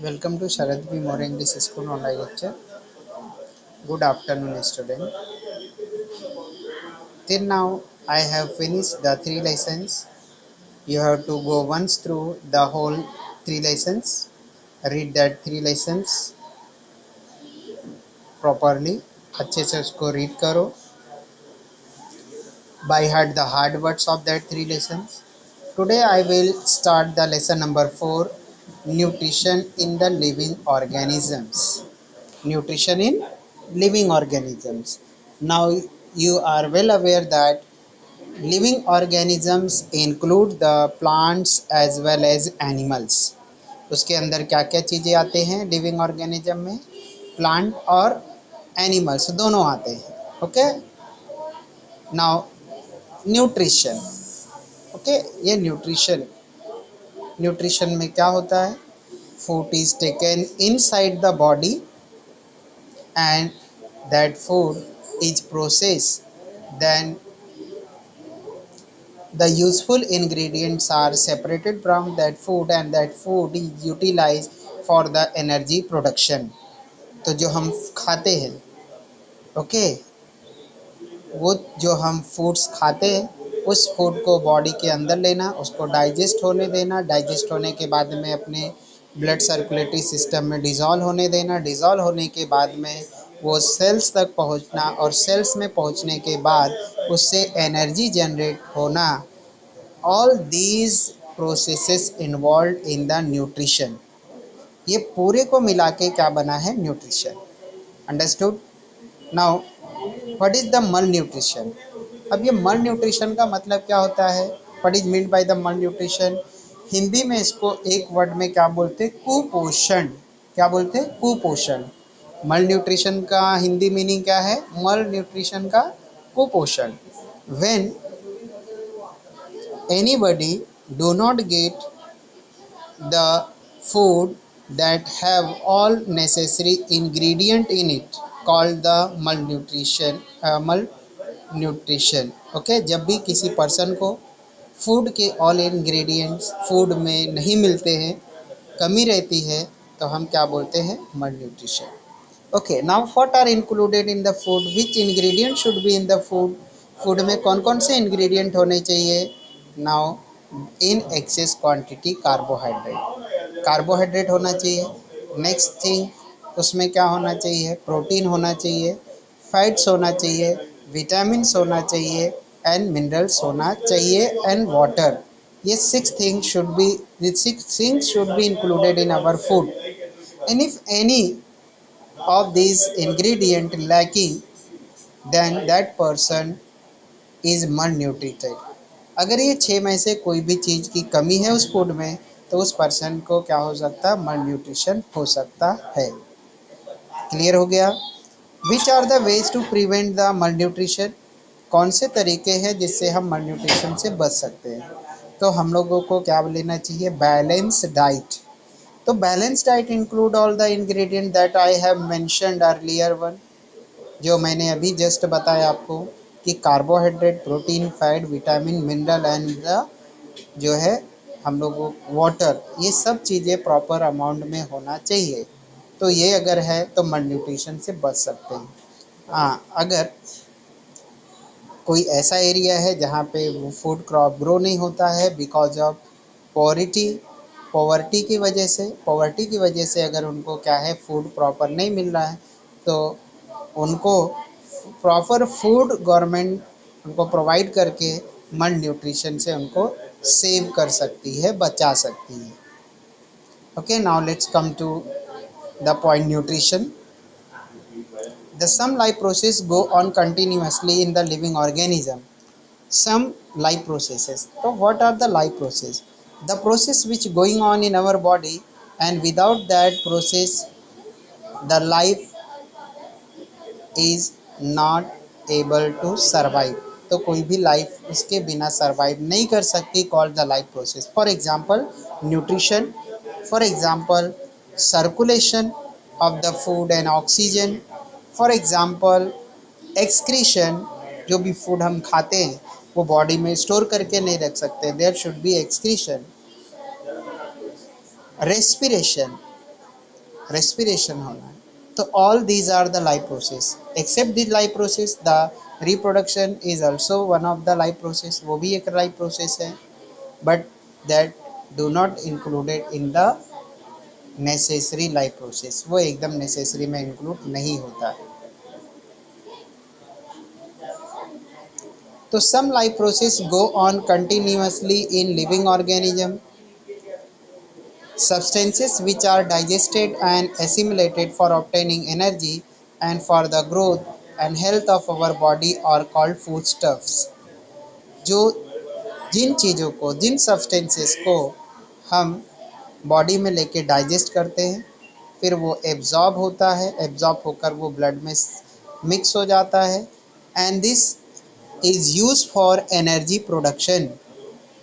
Welcome to Sharad B. More English School online lecture. Good afternoon, student. Till now, I have finished the three lessons. You have to go once through the whole three lessons. Read that three lessons properly. अच्छे से उसको read करो. By heart the hard words of that three lessons. Today I will start the lesson number 4. Nutrition in the living organisms. Nutrition in living organisms. Now you are well aware that living organisms include the plants as well as animals. उसके अंदर क्या क्या चीज़ें आते हैं living organism में? Plant और animals दोनों आते हैं. ओके. Now nutrition. ओके. ये न्यूट्रिशन में क्या होता है? Food is taken inside the body and that food is processed, then the useful ingredients are separated from that food and that food is utilized for the energy production. तो जो हम खाते हैं, ओके, वो जो हम फूड्स खाते हैं उस फूड को बॉडी के अंदर लेना, उसको डाइजेस्ट होने देना, डाइजेस्ट होने के बाद में अपने ब्लड सर्कुलेटरी सिस्टम में डिज़ोल्व होने देना, डिज़ोल्व होने के बाद में वो सेल्स तक पहुंचना और सेल्स में पहुंचने के बाद उससे एनर्जी जनरेट होना. All these processes involve in the nutrition. ये पूरे को मिला के क्या बना है? Nutrition. Understood? Now what is the मल न्यूट्रिशन? अब ये मल न्यूट्रिशन का मतलब क्या होता है? What is mean by the मल न्यूट्रिशन? हिंदी में इसको एक वर्ड में क्या बोलते हैं? कुपोषण. क्या बोलते हैं? कुपोषण. मल न्यूट्रिशन का हिंदी मीनिंग क्या है? मल न्यूट्रिशन का कुपोषण. When anybody do not get the food that have all necessary ingredient in it called the malnutrition. malnutrition. Okay. जब भी किसी पर्सन को फूड के ऑल इंग्रेडिएंट्स फूड में नहीं मिलते हैं, कमी रहती है, तो हम क्या बोलते हैं? malnutrition. Okay. Now what are included in the food? Which ingredient should be in the food? Food में कौन कौन से इंग्रेडिएंट होने चाहिए? Now in excess quantity carbohydrate. Carbohydrate होना चाहिए. नेक्स्ट थिंग उसमें क्या होना चाहिए? प्रोटीन होना चाहिए, फैट्स होना चाहिए, विटामिन्स होना चाहिए एंड मिनरल्स होना चाहिए एंड वाटर. ये six things should be included in our food. And if any of these ingredient lacking, then that person is malnutrited. अगर ये 6 में से कोई भी चीज़ की कमी है उस फूड में, तो उस पर्सन को क्या हो सकता है? malnutrition हो सकता है. क्लियर हो गया? Which are the ways to prevent the malnutrition? कौन से तरीके हैं जिससे हम malnutrition से बच सकते हैं? तो हम लोगों को क्या लेना चाहिए? Balance diet. तो balance diet include all the ingredient that I have mentioned earlier one. जो मैंने अभी जस्ट बताया आपको कि carbohydrate, protein, fat, vitamin, mineral and the जो है हम लोगों वाटर, ये सब चीज़ें प्रॉपर अमाउंट में होना चाहिए. तो ये अगर है तो malnutrition से बच सकते हैं. हाँ, अगर कोई ऐसा एरिया है जहाँ पे वो फूड क्रॉप ग्रो नहीं होता है बिकॉज ऑफ पॉवर्टी, पॉवर्टी की वजह से अगर उनको क्या है फूड प्रॉपर नहीं मिल रहा है, तो उनको प्रॉपर फूड गवर्नमेंट उनको प्रोवाइड करके मल न्यूट्रिशन से उनको सेव कर सकती है, बचा सकती है. Okay. Now let's come to the point nutrition. The some life process go on continuously in the living organism. Some life processes. So what are the life process? The process which going on in our body, and without that process the life is not able to survive. तो कोई भी life उसके बिना survive नहीं कर सकती. Called the life process. For example nutrition, for example circulation of the food and oxygen, for example excretion. जो भी फूड हम खाते हैं वो बॉडी में स्टोर करके नहीं रख सकते, there should be excretion. Respiration, respiration होना। तो all these are the life process, except the life process the reproduction is also one of the life process, वो भी एक लाइफ प्रोसेस है, but that do not included in the necessary life process, वो एकदम necessary में include नहीं होता। तो some life process go on continuously in living organism, substances which are digested and assimilated for obtaining energy and for the growth and health of our body are called foodstuffs। जो जिन चीज़ों को, जिन substances को हम body में लेके digest करते हैं, फिर वो एब्जॉर्ब होता है, एब्जॉर्ब होकर वो ब्लड में मिक्स हो जाता है, and this is use for energy production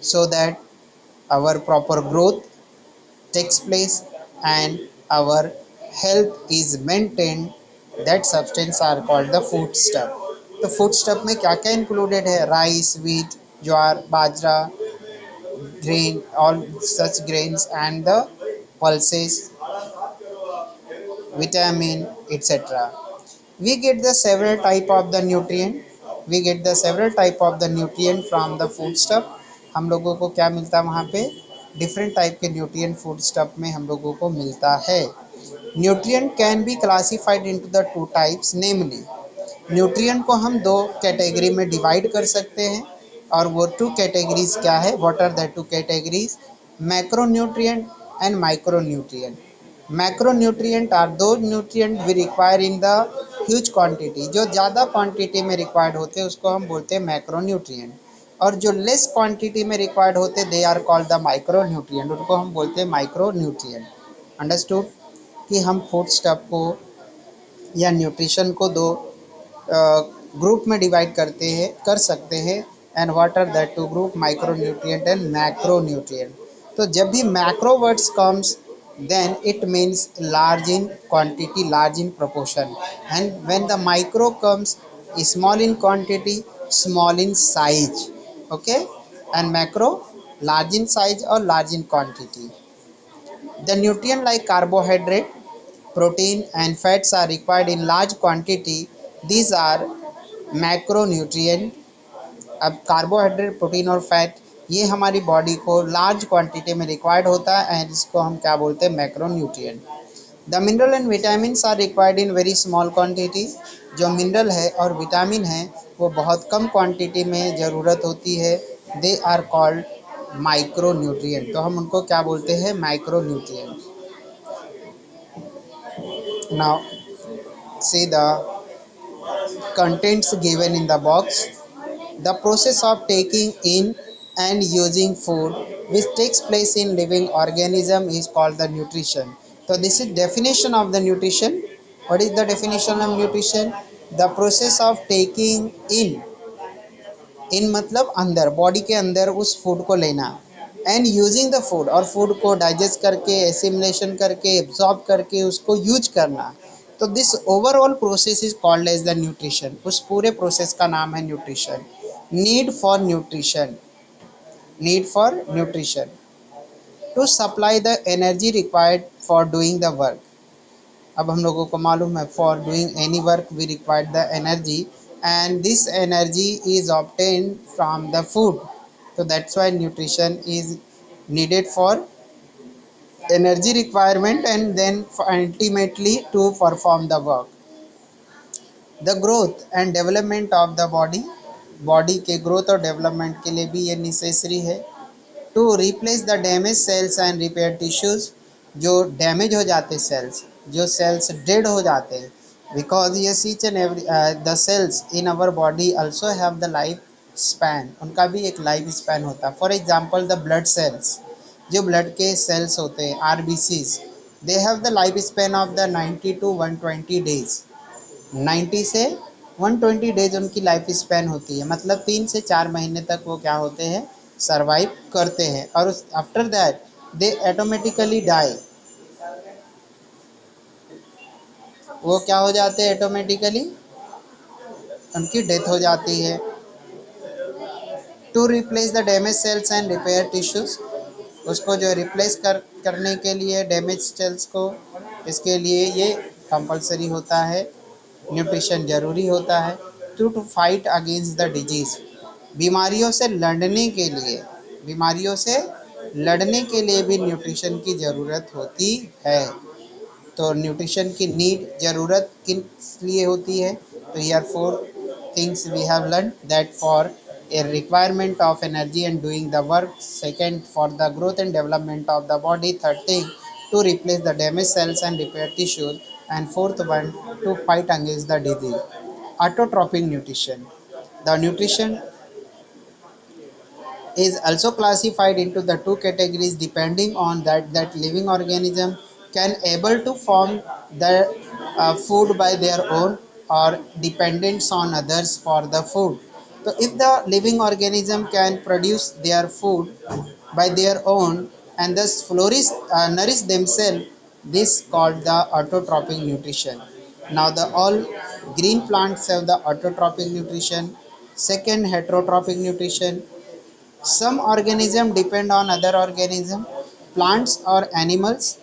so that our proper growth takes place and our health is maintained, that substance are called the food stuff। तो फूड स्टफ में क्या क्या इंक्लूडेड है? Rice, wheat, jowar, bajra, grain, all such grains and the pulses, vitamin, etc. We get the several type of the nutrient, we get the several type of the nutrient from the food stuff। हम लोगों को क्या मिलता है वहाँ पे? Different type के nutrient food stuff में हम लोगों को मिलता है। Nutrient can be classified into the two types, namely nutrient को हम दो कैटेगरी में डिवाइड कर सकते हैं, और वो टू कैटेगरीज क्या है? What are the two categories? Macronutrient and micronutrient. Macronutrient are दो nutrient we require in the huge quantity, जो ज़्यादा क्वांटिटी में रिक्वायर्ड होते हैं उसको हम बोलते हैं मैक्रोन्यूट्रिएंट, और जो लेस क्वांटिटी में रिक्वायर्ड होते they are called the micronutrient, उनको हम बोलते हैं माइक्रोन्यूट्रिएंट। अंडरस्टूड कि हम फूड स्टफ को या न्यूट्रिशन को दो ग्रुप में डिवाइड करते हैं, कर सकते हैं, and what are that two group? Micronutrient and macronutrient. तो जब भी macro words comes then it means large in quantity, large in proportion, and when the micro comes, small in quantity, small in size, okay, and macro, large in size or large in quantity। The nutrient like carbohydrate, protein and fats are required in large quantity, these are macronutrient। अब carbohydrate, protein और fat ये हमारी body को large quantity में required होता है, and इसको हम क्या बोलते हैं? Macronutrient. The mineral and vitamins are required in very small quantity, जो मिनरल है और विटामिन है वो बहुत कम क्वांटिटी में ज़रूरत होती है, दे आर कॉल्ड माइक्रोन्यूट्रिएंट। तो हम उनको क्या बोलते हैं? Micronutrient. Now see the contents given in the box। The process of taking in and using food which takes place in living organism is called the nutrition। So this is definition of the nutrition। What is the definition of nutrition? The process of taking in मतलब अंदर, body के अंदर उस food को लेना, and using the food, और food को digest करके, एसिमिलेशन करके, एब्जॉर्ब करके उसको यूज करना। तो this overall process is called as the nutrition. उस पूरे प्रोसेस का नाम है nutrition. Need for nutrition, need for nutrition to supply the energy required for doing the work. अब हम लोगों को मालूम है for doing any work we require the energy, and this energy is obtained from the food. तो that's why nutrition is needed for energy requirement and then ultimately to perform the work। The growth and development of the body, body के growth और development के लिए भी ये necessary है। To replace the damage cells and repair tissues, जो damage हो जाते सेल्स, जो सेल्स डेड हो जाते हैं, बिकॉज ये each and every the cells in our body also have the life span, उनका भी एक लाइफ स्पैन होता है। For example the blood cells, जो ब्लड के सेल्स होते हैं RBCs, they have the life span of the 90 to 120 days. 90 से 120 डेज उनकी लाइफ स्पैन होती है, मतलब 3 से 4 महीने तक वो क्या होते हैं? सरवाइव करते हैं, और उस after that they automatically die, वो क्या हो जाते हैं? ऑटोमेटिकली उनकी डेथ हो जाती है। To replace the damage cells and repair tissues, उसको जो रिप्लेस करने के लिए डैमेज सेल्स को इसके लिए ये कंपलसरी होता है, न्यूट्रिशन जरूरी होता है to fight against the disease. बीमारियों से लड़ने के लिए, बीमारियों से लड़ने के लिए भी न्यूट्रिशन की ज़रूरत होती है। तो न्यूट्रिशन की नीड, ज़रूरत किस लिए होती है? तो here four things we have learn that for a requirement of energy and doing the work, second for the growth and development of the body, third thing to replace the damaged cells and repair tissues, and fourth one to fight against the disease. Autotrophic nutrition, the nutrition is also classified into the two categories depending on that living organism can able to form the food by their own or dependence on others for the food. So if the living organism can produce their food by their own and thus flourish, nourish themselves, this called the autotrophic nutrition. Now the all green plants have the autotrophic nutrition. Second, heterotrophic nutrition, some organisms depend on other organisms, plants or animals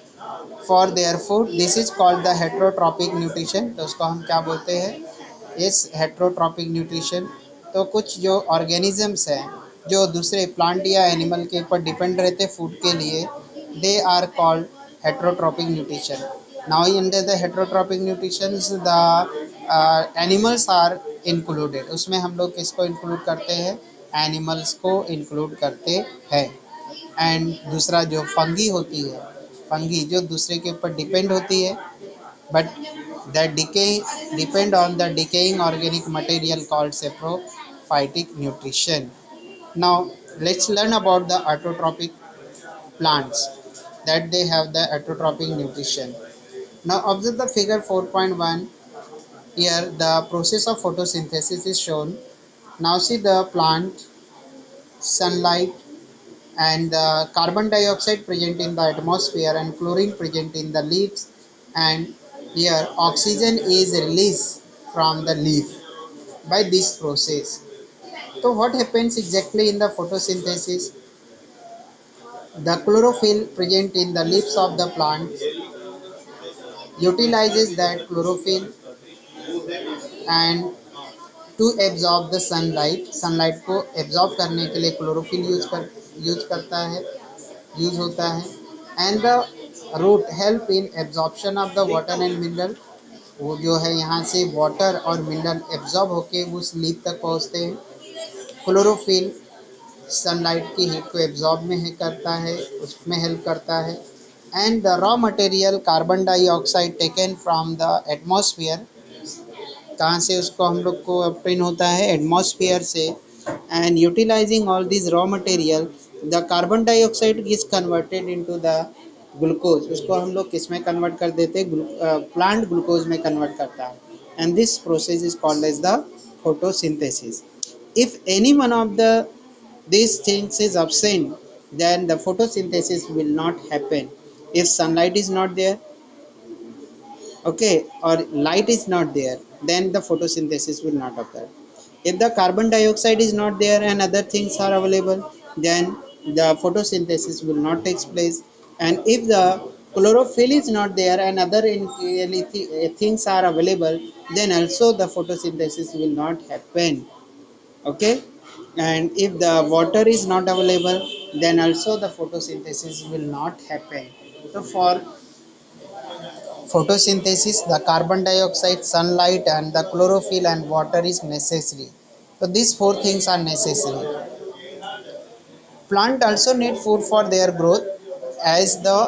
for their food. This is called the heterotrophic nutrition. तो उसको हम क्या बोलते हैं? इस heterotrophic nutrition. तो कुछ जो ऑर्गेनिजम्स हैं जो दूसरे प्लांट या एनिमल के ऊपर डिपेंड रहते फूड के लिए, they are called heterotrophic nutrition. Now under the heterotrophic nutrition the animals are included, उसमें हम लोग किसको इंक्लूड करते हैं? एनिमल्स को इंक्लूड करते हैं। एंड दूसरा जो फंगी होती है, फंगी जो दूसरे के ऊपर डिपेंड होती है but that decay depend on the decaying organic material called saprophytic nutrition. Now let's learn about the autotrophic plants that they have the autotrophic nutrition. Now observe the figure 4.1. Here the process of photosynthesis is shown. Now see the plant, sunlight, and the carbon dioxide present in the atmosphere and chlorine present in the leaves, and here oxygen is released from the leaf by this process. So what happens exactly in the photosynthesis? The chlorophyll present in the leaves of the plant utilizes that chlorophyll and to absorb the sunlight, sunlight को absorb करने के लिए chlorophyll use करता है, use होता है। And the root help in absorption of the water and mineral, वो जो है यहाँ से वाटर और मिनरल एब्जॉर्ब होके उस लीफ तक पहुँचते हैं। क्लोरोफिल सनलाइट की हीट को एब्जॉर्ब में है करता है, उसमें हेल्प करता है। And the raw material carbon dioxide taken from the atmosphere, कहाँ से उसको हम लोग को ऑब्टेन होता है? एटमॉस्फेयर से। And utilising all this raw material the carbon dioxide is converted into the glucose, उसको हम लोग किस में कन्वर्ट कर देते हैं? प्लांट ग्लूकोज में कन्वर्ट करता है। And this process is called as the photosynthesis. If any one of the these things is absent, then the photosynthesis will not happen. If sunlight is not there, okay, or light is not there, then the photosynthesis will not occur. If the carbon dioxide is not there and other things are available, then the photosynthesis will not take place. And if the chlorophyll is not there and other things are available, then also the photosynthesis will not happen. Okay, and if the water is not available, then also the photosynthesis will not happen. So for photosynthesis, the carbon dioxide, sunlight, and the chlorophyll and water is necessary. So these four things are necessary. Plant also need food for their growth as the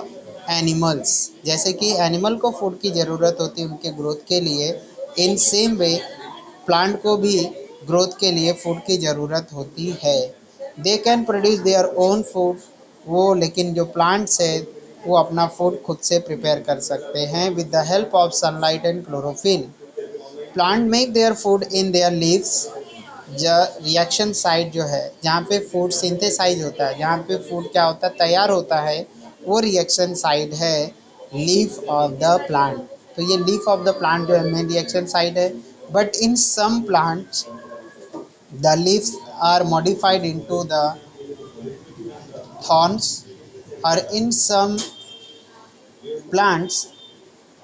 animals, जैसे कि animal को food की ज़रूरत होती है उनके growth के लिए, इन सेम वे प्लांट को भी ग्रोथ के लिए फूड की ज़रूरत होती है। They can produce their own food, वो लेकिन जो प्लांट्स है वो अपना फूड खुद से प्रिपेयर कर सकते हैं with the help of sunlight and chlorophyll. Plant make their food in their leaves, reaction site जो है जहाँ पे फूड सिंथेसाइज होता है, जहाँ पे फूड क्या होता है? तैयार होता है, वो रिएक्शन साइट है लीफ ऑफ द प्लांट। तो ये लीफ ऑफ द प्लांट जो है मेन रिएक्शन साइट है। But in some plants the leaves are modified into the thorns, or in some plants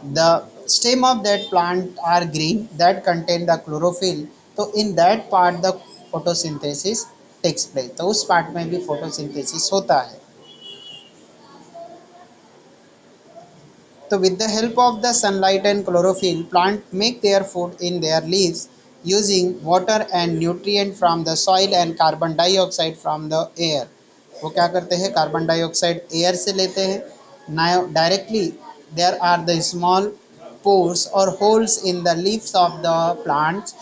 The stem of that plant are green that contain the chlorophyll. तो in that part the photosynthesis takes place. तो उस part में भी photosynthesis होता है. So with the help of the sunlight and chlorophyll, plants make their food in their leaves using water and nutrient from the soil and carbon dioxide from the air. वो क्या करते हैं, carbon dioxide air से लेते हैं. Now directly there are the small pores or holes in the leaves of the plants.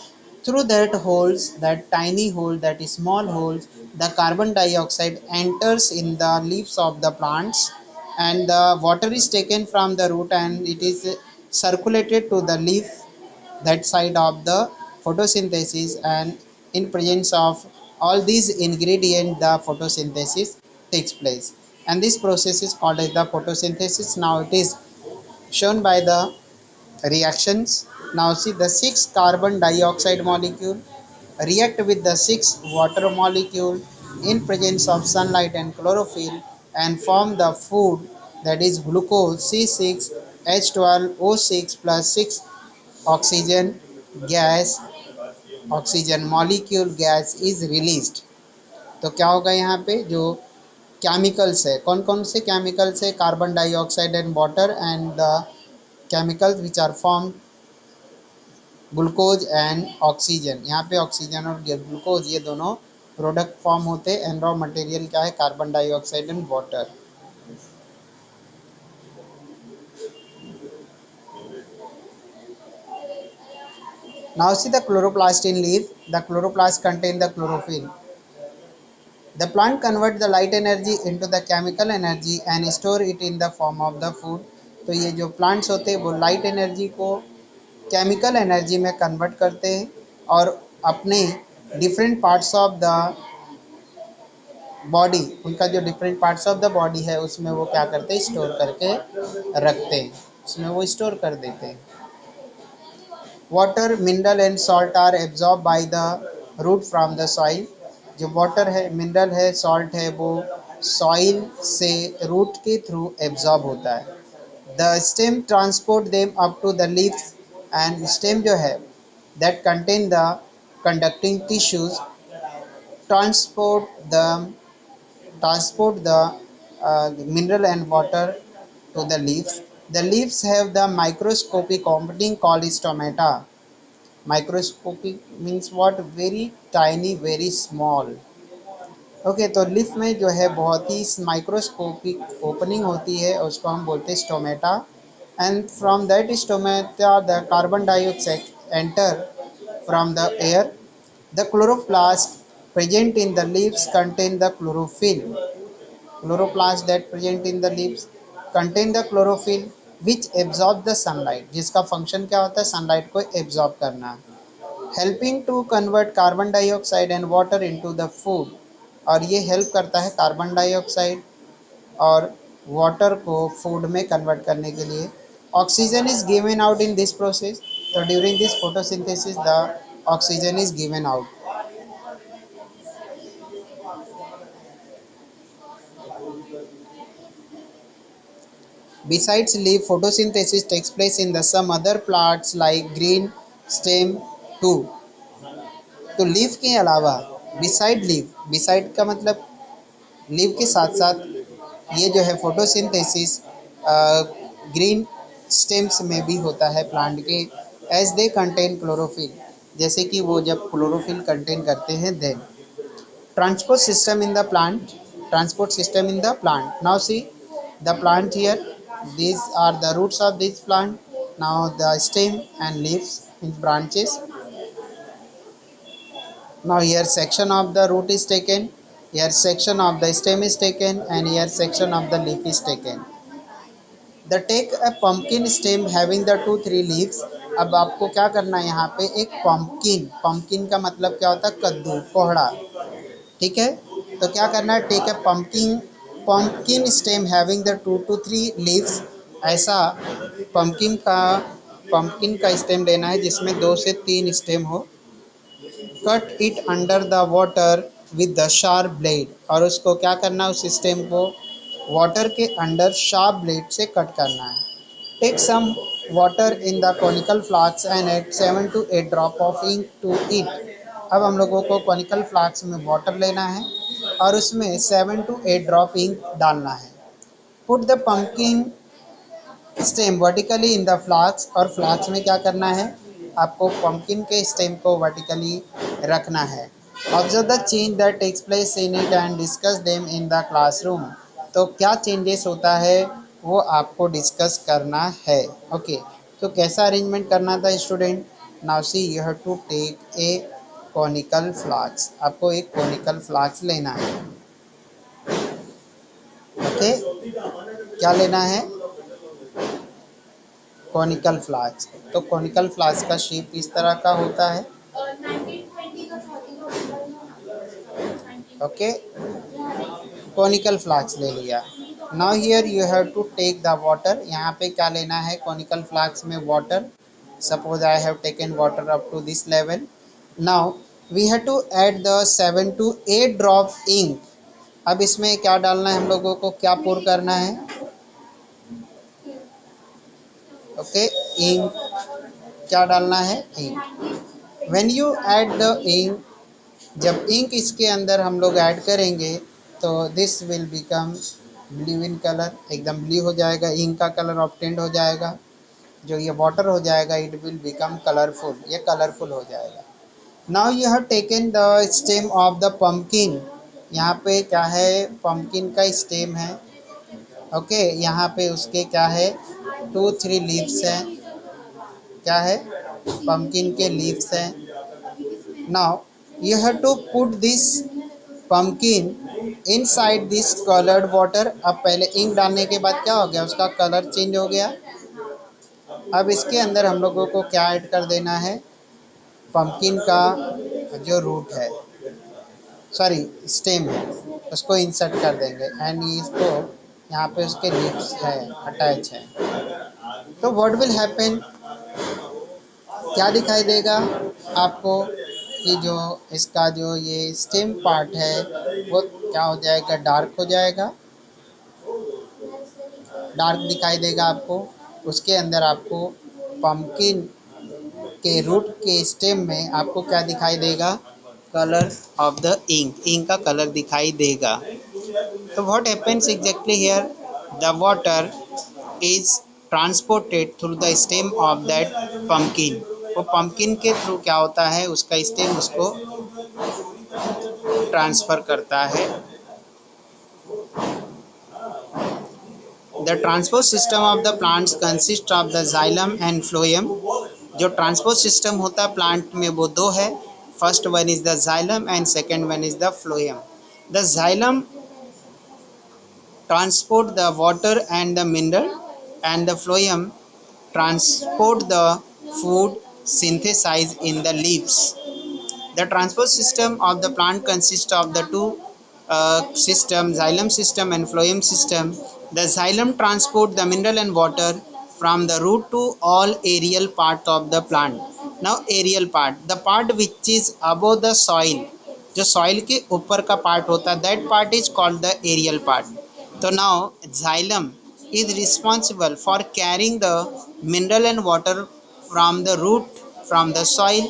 Through that holes, that tiny hole, that small holes, the carbon dioxide enters in the leaves of the plants, and the water is taken from the root and it is circulated to the leaf, that side of the photosynthesis, and in presence of all these ingredients the photosynthesis takes place, and this process is called as the photosynthesis. Now it is shown by the reactions. Now see, the 6 carbon dioxide molecule react with the 6 water molecule in presence of sunlight and chlorophyll and form the food, that is glucose C6H12O6 plus 6 oxygen gas, oxygen molecule gas is released. तो क्या होगा यहाँ पे, जो chemicals है, कौन कौन से केमिकल्स है, carbon dioxide and water, and the chemicals which are form glucose and oxygen. यहाँ पे ऑक्सीजन और ग्लूकोज ये दोनों प्रोडक्ट फॉर्म होते हैं, एंड रॉ मटेरियल क्या है, carbon dioxide and water. Now see the chloroplast in leaf. The chloroplast contain the chlorophyll. The plant convert the light energy into the chemical energy and store it in the form of the food. तो ये जो plants होते हैं वो light energy को chemical energy में convert करते हैं और अपने different parts of the body, उनका जो different parts of the body है उसमें वो क्या करते हैं, स्टोर करके रखते हैं, उसमें वो स्टोर कर देते हैं. Water, mineral and salt are absorb by the root from the soil. जो वाटर है, मिनरल है, सॉल्ट है, वो सॉइल से रूट के थ्रू एब्जॉर्ब होता है. The stem transport them up to the leaves, and stem जो है that contain the conducting tissues transport the mineral and water to the leaves. The leaves have the microscopic opening called stomata. Microscopic means what? Very tiny, very small. Okay तो leaf में जो है बहुत ही microscopic opening होती है, उसको हम बोलते हैं stomata. And from that stomata the carbon dioxide enter from the air. The chloroplast present in the leaves contain the chlorophyll. Chloroplast that present in the leaves contain the chlorophyll which absorb the sunlight, जिसका function क्या होता है, sunlight को absorb करना, helping to convert carbon dioxide and water into the food. और ये help करता है कार्बन डाइऑक्साइड और वाटर को फूड में कन्वर्ट करने के लिए. Oxygen is given out in this process. तो during this photosynthesis the oxygen is given out. Besides leaf, photosynthesis takes place in the some other plants like green stem too. तो leaf के अलावा, beside leaf, beside का मतलब leaf के साथ साथ ये जो है फोटोसिंथेसिस ग्रीन स्टेम्स में भी होता है प्लांट के, एज दे कंटेन क्लोरोफिल, जैसे कि वो जब क्लोरोफिल कंटेन करते हैं then. Transport system in the plant. Transport system in the plant. Now see the plant here, these are the roots of this plant. Now the stem and leaves in branches. Now here section of the root is taken, here section of the stem is taken, and here section of the leaf is taken. The take a pumpkin stem having the 2-3 leaves. अब आपको क्या करना है, यहाँ पे एक pumpkin, pumpkin का मतलब क्या होता है, कद्दू, कोहड़ा, ठीक है. तो क्या करना है, take a pumpkin stem having the 2 to 3 leaves. ऐसा पंपकिन का स्टेम लेना है जिसमें 2 से 3 स्टेम हो. Cut it under the water with the sharp blade. और उसको क्या करना है, उस स्टेम को वाटर के अंडर शार्प ब्लेड से कट करना है. Take some water in the conical flask and add 7 to 8 drop of ink to it. अब हम लोगों को conical flask में water लेना है और उसमें 7 to 8 drop ink डालना है. Put the pumpkin stem vertically in the flask, और फ्लास्क में क्या करना है, आपको pumpkin के stem को vertically रखना है. Observe the change that takes place in it and discuss them in the classroom. तो क्या चेंजेस होता है वो आपको डिस्कस करना है. ओके, तो कैसा अरेंजमेंट करना था student. Now see you have to take a conical flask. आपको एक कॉनिकल फ्लास्क लेना है. ओके, क्या लेना है, कॉनिकल फ्लास्क. तो कॉनिकल फ्लास्क का शेप इस तरह का होता है. ओके, कॉनिकल फ्लास्क ले लिया. Now here you have to take the water. यहाँ पे क्या लेना है, कॉनिकल फ्लास्क में water. Suppose I have taken water up to this level. Now we have to add the 7 to 8 drop ink. अब इसमें क्या डालना है, हम लोगों को क्या पोर करना है. ओके, इंक, क्या डालना है, ink. When you add the ink, जब इंक इसके अंदर हम लोग ऐड करेंगे तो this will become blue in colour. एकदम ब्लू हो जाएगा, इंक का कलर ऑब्टेंड हो जाएगा. जो ये वाटर हो जाएगा इट विल बिकम कलरफुल, ये कलरफुल हो जाएगा. Now you have taken the stem of the pumpkin. यहाँ पे क्या है, पम्पकिन का स्टेम है. ओके, यहाँ पे उसके क्या है, 2-3 लीव्स हैं. क्या है, पम्पकिन के लीव्स हैं. Now you have to put this pumpkin inside this colored water. अब पहले इंक डालने के बाद क्या हो गया, उसका कलर चेंज हो गया. अब इसके अंदर हम लोगों को क्या ऐड कर देना है, पंपकिन का जो रूट है, सॉरी स्टेम है, उसको इंसर्ट कर देंगे. एंड इसको यहाँ पे उसके लीव्स है, अटैच है. तो व्हाट विल हैपन, क्या दिखाई देगा आपको कि जो इसका जो ये स्टेम पार्ट है वो क्या हो जाएगा, डार्क हो जाएगा, डार्क दिखाई देगा आपको. उसके अंदर आपको पम्पकिन के रूट के स्टेम में आपको क्या दिखाई देगा, colour of the ink, ink का कलर दिखाई देगा. तो what happens exactly here, the water is transported through the stem of that pumpkin. वो पम्पकिन के थ्रू क्या होता है, उसका स्टेम उसको ट्रांसफ़र करता है. The transport system of the plants consist of the xylem and phloem. जो ट्रांसपोर्ट सिस्टम होता है प्लांट में वो दो है. First one is the xylem and second one is the phloem. The xylem transport the water and the mineral, and the phloem transport the food synthesized in the leaves. The transport system of the plant consists of the two system, xylem system and phloem system. The xylem transport the mineral and water from the root to all aerial part of the plant. Now aerial part, the part which is above the soil, जो soil के ऊपर का part होता है, that part is called the aerial part. तो now xylem is responsible for carrying the mineral and water from the root, from the soil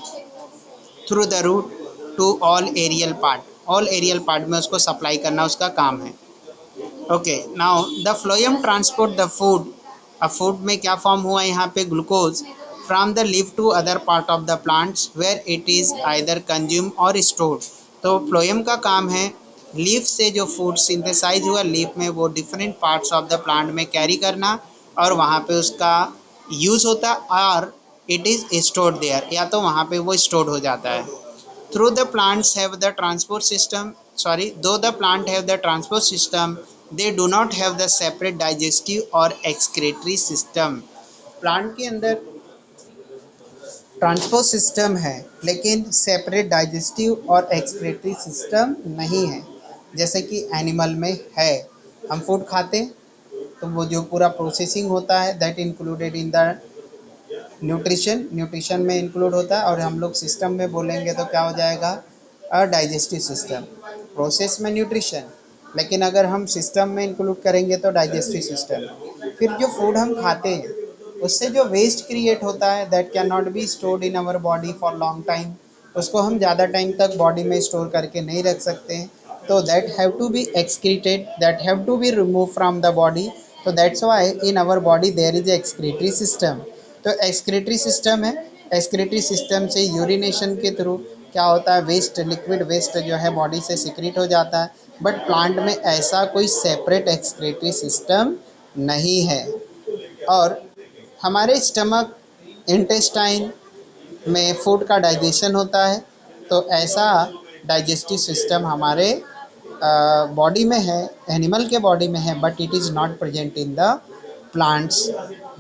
through the root to all aerial part. all aerial part में उसको supply करना उसका काम है. Okay, now the phloem transport the food. अब food में क्या form हुआ यहाँ पे, glucose, from the leaf to other part of the plants where it is either consume और स्टोर्ड. तो फ्लोएम का काम है लीफ से जो फूड सिंथेसाइज हुआ लीफ में वो different parts of the plant में कैरी करना और वहाँ पे उसका यूज़ होता और इट इज़ स्टोर्ड देयर, या तो वहाँ पे वो स्टोर्ड हो जाता है. Through the plants have the transport system, sorry, though the plant have the transport system, they do not have the separate digestive और एक्सक्रीटरी सिस्टम. प्लांट के अंदर ट्रांसपोर्ट सिस्टम है लेकिन सेपरेट डाइजेस्टिव और एक्सक्रीटरी सिस्टम नहीं है, जैसे कि एनिमल में है. हम फूड खाते तो वो जो पूरा प्रोसेसिंग होता है that included in the nutrition, nutrition में इंक्लूड होता है. और हम लोग सिस्टम में बोलेंगे तो क्या हो जाएगा, डाइजेस्टिव सिस्टम. प्रोसेस में न्यूट्रिशन, लेकिन अगर हम सिस्टम में इंक्लूड करेंगे तो डाइजेस्टिव सिस्टम. फिर जो फूड हम खाते हैं उससे जो वेस्ट क्रिएट होता है that can not be stored in our body for long time, उसको हम ज़्यादा टाइम तक बॉडी में स्टोर करके नहीं रख सकते हैं, तो that have to be excreted, that have to be remove from the body. तो that's why in our body there is excretory system. तो एक्सक्रीटरी सिस्टम है, एक्सक्रीटरी सिस्टम से यूरिनेशन के थ्रू क्या होता है, वेस्ट लिक्विड वेस्ट जो है बॉडी से सिक्रीट हो जाता है। बट प्लांट में ऐसा कोई सेपरेट एक्सक्रीटरी सिस्टम नहीं है। और हमारे स्टमक इंटेस्टाइन में फूड का डाइजेशन होता है, तो ऐसा डाइजेस्टिव सिस्टम हमारे बॉडी में है, एनिमल के बॉडी में है, but it is not present in the plants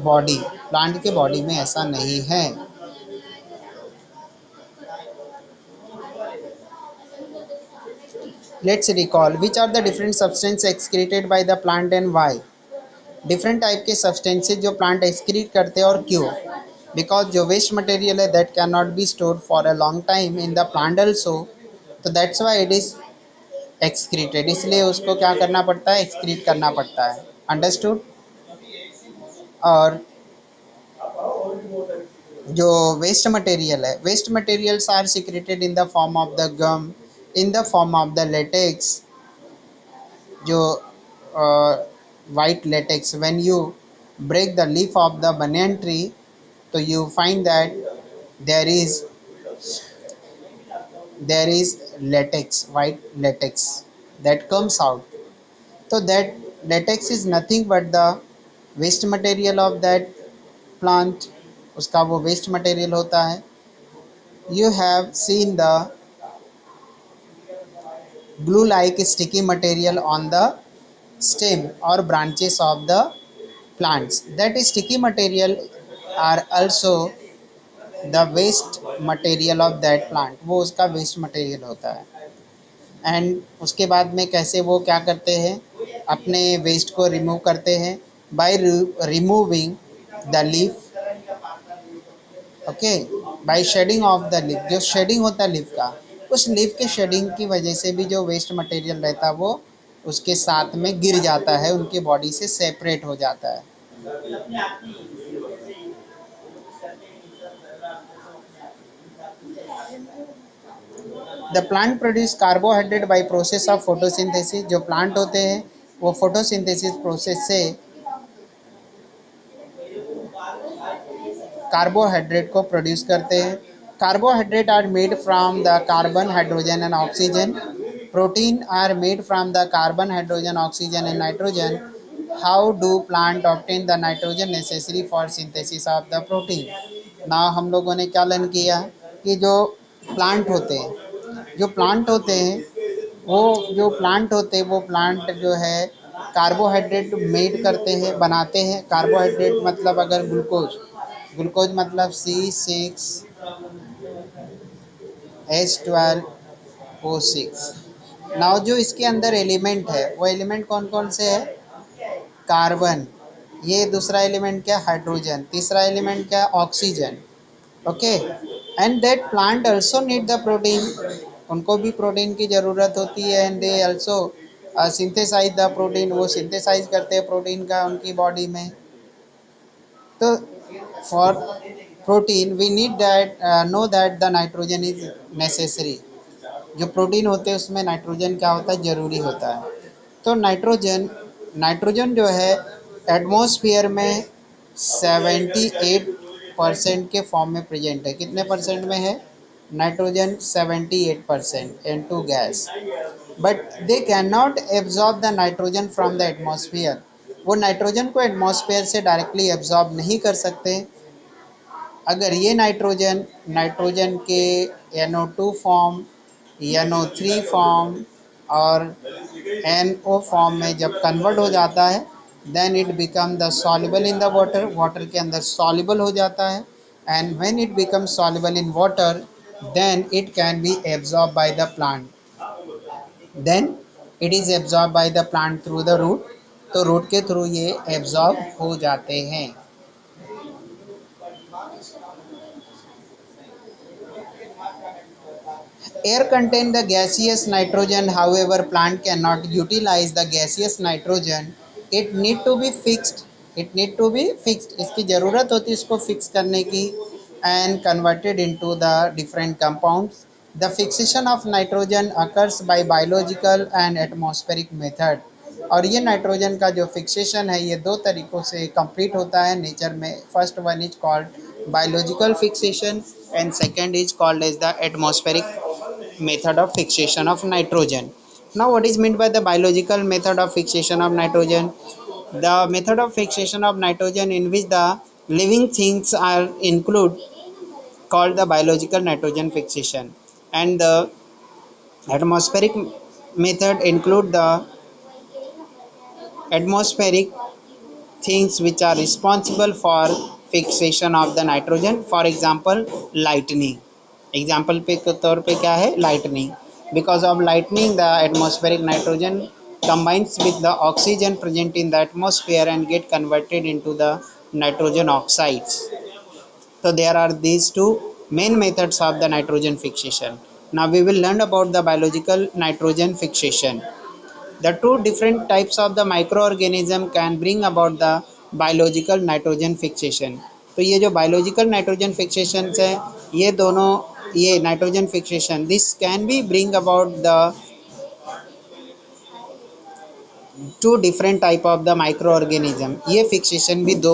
body. Plant के बॉडी में ऐसा नहीं है। Let's recall which are the different substance excreted by the plant and why. Different type के सब्सटेंसेज जो प्लांट एक्सक्रीट करते हैं और क्यों। बिकॉज जो वेस्ट मटेरियल है that can not be store for a long time in the plant also, तो that's why it is excreted, इसलिए उसको क्या करना पड़ता है, एक्सक्रीट करना पड़ता है। अंडरस्टूड। और जो वेस्ट मटेरियल है, waste materials are secreted in the form of the gum, in the form of the latex, जो white latex, when you break the leaf of the banyan tree, so you find that there is there is latex, white latex that comes out. So that latex is nothing but the waste material of that plant, उसका वो waste material होता है। You have seen the glue like sticky material on the stem or branches of the plants. That sticky material are also the waste material of that plant, वो उसका waste material होता है। And उसके बाद में कैसे वो क्या करते हैं, अपने वेस्ट को रिमूव करते हैं by removing the leaf, okay, by shedding off the leaf. जो शेडिंग होता है लीफ का, उस लीफ के शेडिंग की वजह से भी जो वेस्ट मटेरियल रहता है वो उसके साथ में गिर जाता है, उनकी बॉडी से सेपरेट हो जाता है। The plant produce carbohydrate by process of photosynthesis. जो प्लांट होते हैं वो फोटोसिंथेसिस प्रोसेस से कार्बोहाइड्रेट को प्रोड्यूस करते हैं। Carbohydrate are made from the carbon, hydrogen and oxygen. Protein are made from the carbon, hydrogen, oxygen and nitrogen. How do plant obtain the nitrogen necessary for synthesis of the protein. ना हम लोगों ने क्या learn किया कि जो plant होते हैं, जो प्लांट होते हैं वो जो प्लांट होते हैं वो प्लांट जो है कार्बोहाइड्रेट मेड करते हैं, बनाते हैं। कार्बोहाइड्रेट मतलब अगर ग्लूकोज, ग्लूकोज मतलब C6H12O6। नाउ जो इसके अंदर एलिमेंट है वो एलिमेंट कौन कौन से है, कार्बन, ये दूसरा एलिमेंट क्या, हाइड्रोजन, तीसरा एलिमेंट क्या, oxygen, okay. And that plant also need the protein, उनको भी प्रोटीन की ज़रूरत होती है। And they also synthesize the protein, वो सिंथेसाइज करते हैं प्रोटीन का उनकी बॉडी में। तो for protein we need that, know that the nitrogen is necessary. जो प्रोटीन होते हैं उसमें नाइट्रोजन क्या होता है, ज़रूरी होता है। तो नाइट्रोजन, नाइट्रोजन जो है एटमॉस्फेयर में 78% के फॉर्म में प्रेजेंट है। कितने परसेंट में है nitrogen, 78% N2 gas. But they can not absorb the nitrogen from the atmosphere, वो नाइट्रोजन को एटमॉस्फेयर से डायरेक्टली एब्जॉर्ब नहीं कर सकते। अगर ये नाइट्रोजन, नाइट्रोजन के NO2 फॉर्म, NO3 फॉर्म और NO फॉर्म में जब कन्वर्ट हो जाता है then it become the soluble in the water, water के अंदर सॉल्युबल हो जाता है। And when it become soluble in water then it can be absorb by the plant, then it is absorb by the plant through the root. तो root के through ये absorb हो जाते हैं। Air contain the gaseous nitrogen, however plant cannot utilize the gaseous nitrogen, it need to be fixed it need to be fixed, इसकी ज़रूरत होती है इसको फिक्स करने की, and converted into the different compounds. The fixation of nitrogen occurs by biological and atmospheric method. और ये nitrogen का जो फिक्सेशन है ये दो तरीक़ों से कंप्लीट होता है नेचर में। First one is called biological fixation and second is called as the atmospheric method of fixation of nitrogen. Now what is meant by the biological method of fixation of nitrogen? The method of fixation of nitrogen in which the living things are include called the biological nitrogen fixation, and the atmospheric method include the atmospheric things which are responsible for fixation of the nitrogen. For example, lightning. Example पे के तौर पे क्या है, lightning. Because of lightning the atmospheric nitrogen combines with the oxygen present in the atmosphere and get converted into the nitrogen oxides. So there are these two main methods of the nitrogen fixation. Now we will learn about the biological nitrogen fixation. The two different types of the microorganism can bring about the biological nitrogen fixation. तो ये जो biological nitrogen fixation है, ये दोनों, ये nitrogen fixation, this can be bring about the two different type of the microorganism. ये fixation भी दो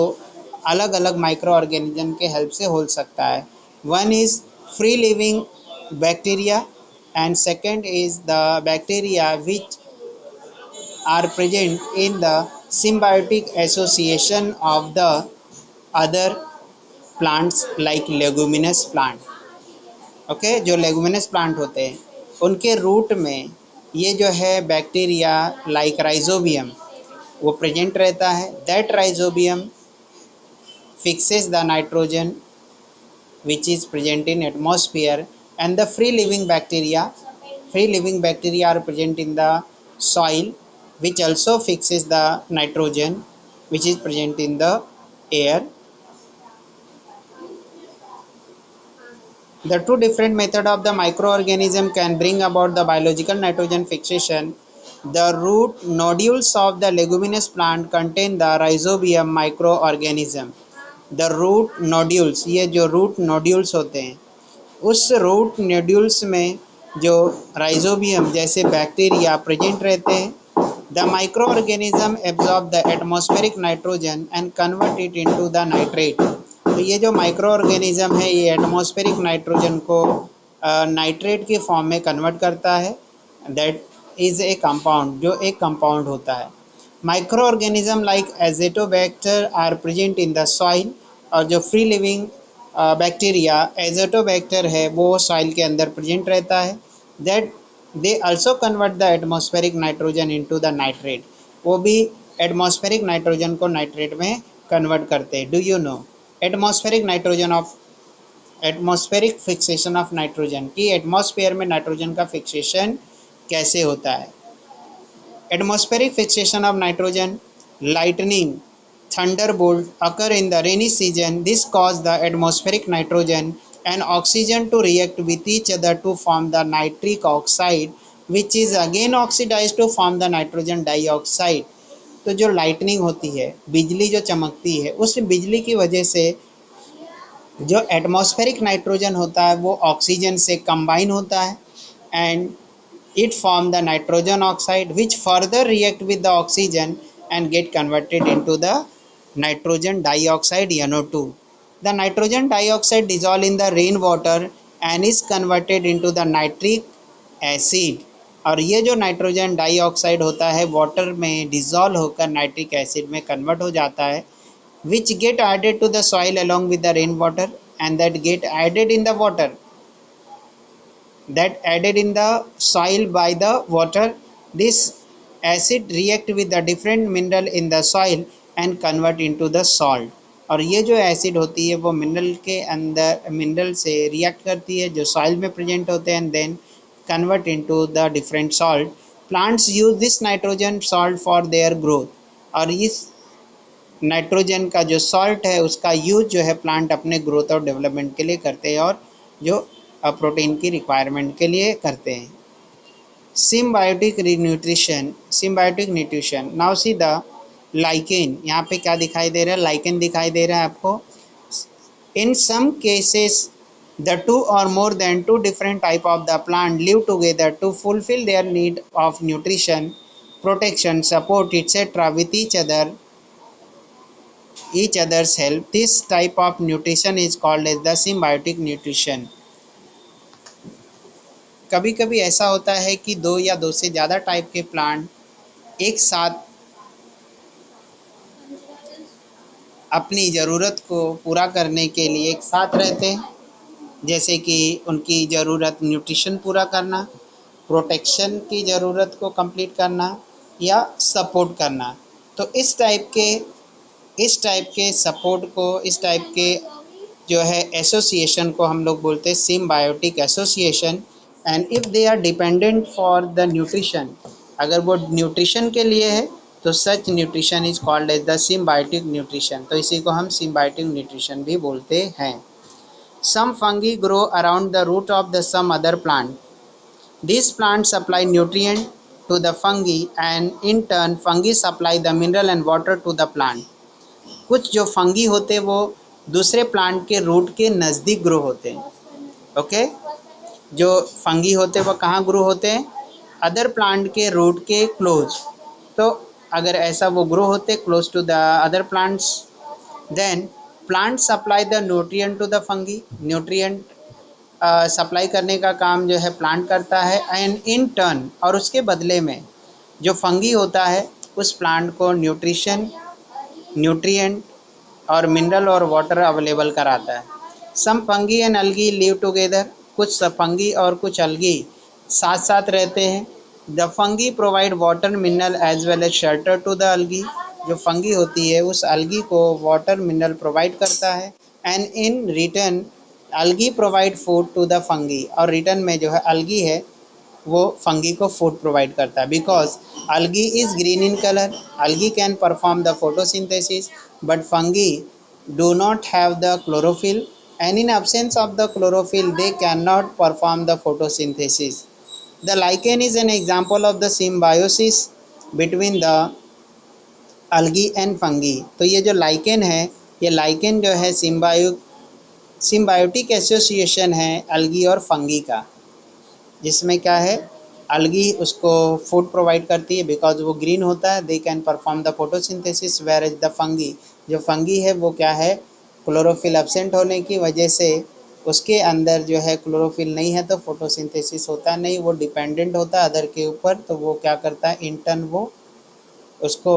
अलग अलग microorganism के help से हो सकता है. One is free living bacteria and second is the bacteria which are present in the symbiotic association of the other plants like leguminous plant. Okay, जो लेगुमिनस प्लांट होते हैं उनके रूट में ये जो है बैक्टीरिया लाइक राइजोबियम वो present रहता है. That rhizobium fixes the nitrogen which is present in atmosphere, and the free living bacteria are present in the soil which also fixes the nitrogen which is present in the air. The two different method of the microorganism can bring about the biological nitrogen fixation. The root nodules of the leguminous plant contain the rhizobium microorganism. The root nodules, ये जो root nodules होते हैं उस root nodules में जो rhizobium जैसे bacteria present रहते हैं. The micro organism absorb the atmospheric nitrogen and convert it into the nitrate. तो ये जो माइक्रो ऑर्गेनिज्म है ये एटमॉस्फेरिक नाइट्रोजन को नाइट्रेट के फॉर्म में कन्वर्ट करता है. दैट इज़ ए कंपाउंड, जो एक कंपाउंड होता है. Micro organism like azotobacter are present in the soil. और जो फ्री लिविंग बैक्टीरिया एजेटोबैक्टर है वो सॉइल के अंदर प्रेजेंट रहता है. That they also convert the atmospheric nitrogen into the nitrate. वो भी एटमॉस्फेरिक नाइट्रोजन को नाइट्रेट में कन्वर्ट करते हैं. Do you know atmospheric nitrogen of atmospheric fixation of nitrogen, कि एटमॉस्फेयर में नाइट्रोजन का फिक्सेशन कैसे होता है. Atmospheric fixation of nitrogen, lightning, thunderbolt occur in the rainy season. This cause the atmospheric nitrogen and oxygen to react with each other to form the nitric oxide, which is again oxidized to form the nitrogen dioxide. तो जो lightning होती है, बिजली जो चमकती है, उस बिजली की वजह से जो एटमॉस्फेरिक नाइट्रोजन होता है वो ऑक्सीजन से कंबाइन होता है and it form the nitrogen oxide which further react with the oxygen and get converted into the nitrogen dioxide NO2. The nitrogen dioxide dissolve in the rainwater and is converted into the nitric acid. और ये जो nitrogen dioxide होता है water में dissolve होकर nitric acid में convert हो जाता है, which get added to the soil along with the rainwater and that get added in the water, that added in the soil by the water. This acid react with the different mineral in the soil and convert into the salt. और ये जो acid होती है वो mineral के अंदर mineral से react करती है जो सॉइल में प्रेजेंट होते हैं and then convert into the different salt. Plants use this nitrogen salt for their growth. और इस नाइट्रोजन का जो सॉल्ट है उसका यूज जो है प्लांट अपने ग्रोथ और डेवलपमेंट के लिए करते हैं और जो प्रोटीन की रिक्वायरमेंट के लिए करते हैं. Symbiotic nutrition. Now see the lichen, यहाँ पे क्या दिखाई दे रहा है, लाइकेन दिखाई दे रहा है आपको। In some cases, the two or more than two different type of the plant live together to fulfill their need of nutrition, protection, support, etc. with each other's help. This type of nutrition is called as the symbiotic nutrition. कभी कभी ऐसा होता है कि दो या दो से ज़्यादा टाइप के प्लांट एक साथ अपनी ज़रूरत को पूरा करने के लिए एक साथ रहते हैं, जैसे कि उनकी ज़रूरत न्यूट्रिशन पूरा करना, प्रोटेक्शन की ज़रूरत को कंप्लीट करना या सपोर्ट करना। तो इस टाइप के सपोर्ट को, इस टाइप के जो है एसोसिएशन को हम लोग बोलते हैं symbiotic association. And if they are dependent for the nutrition, अगर वो न्यूट्रिशन के लिए है तो such nutrition is called as the symbiotic nutrition, तो इसी को हम सिम्बायोटिक न्यूट्रिशन भी बोलते हैं। Some fungi grow around the root of the some other plant. These plants supply nutrient to the fungi and in turn fungi supply the mineral and water to the plant. कुछ जो fungi होते हैं वो दूसरे plant के root के नज़दीक grow होते हैं। ओके, जो फंगी होते हैं वो कहाँ ग्रो होते हैं, अदर प्लांट के रूट के क्लोज। तो अगर ऐसा वो ग्रो होते close to the other plants, then plant supply the nutrient to the fungi. Nutrient supply करने का काम जो है प्लांट करता है। एंड इन टर्न, और उसके बदले में जो फंगी होता है उस प्लांट को न्यूट्रिएंट और मिनरल और वाटर अवेलेबल कराता है। Some fungi and algae live together, कुछ फंगी और कुछ अलगी साथ साथ रहते हैं। The fungi provide water mineral as well as shelter to the algae, जो फंगी होती है उस अलगी को वाटर मिनरल प्रोवाइड करता है। And in return algae provide food to the fungi, और रिटर्न में जो है अलगी है वो फंगी को फूड प्रोवाइड करता है। Because algae is green in color, algae can perform the photosynthesis, but fungi do not have the chlorophyll, and in absence of the chlorophyll they cannot perform the photosynthesis. The lichen is an example of the symbiosis between the algae and fungi. तो ये जो lichen है, ये lichen जो है symbiotic association है algae और fungi का, जिसमें क्या है, अलगी उसको फूड प्रोवाइड करती है बिकॉज वो ग्रीन होता है, they can perform the photosynthesis, whereas the fungi, जो फंगी है वो क्या है, क्लोरोफिल एब्सेंट होने की वजह से उसके अंदर जो है क्लोरोफिल नहीं है तो फोटोसिंथेसिस होता नहीं, वो डिपेंडेंट होता है अदर के ऊपर। तो वो क्या करता है, इंटर्न वो उसको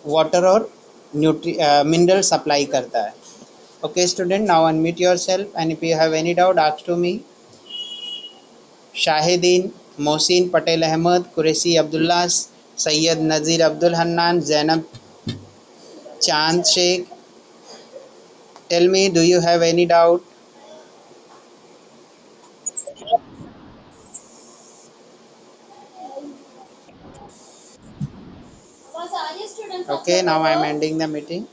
वाटर और मिनरल सप्लाई करता है। Okay student, now unmute yourself and if you have any doubt ask to me. Shahideen, Mohsin Patel Ahmed, Qureshi Abdullah, Syed Nazir Abdul Hannan, Zainab Chand Shaikh, tell me do you have any doubt? Okay, now I am ending the meeting.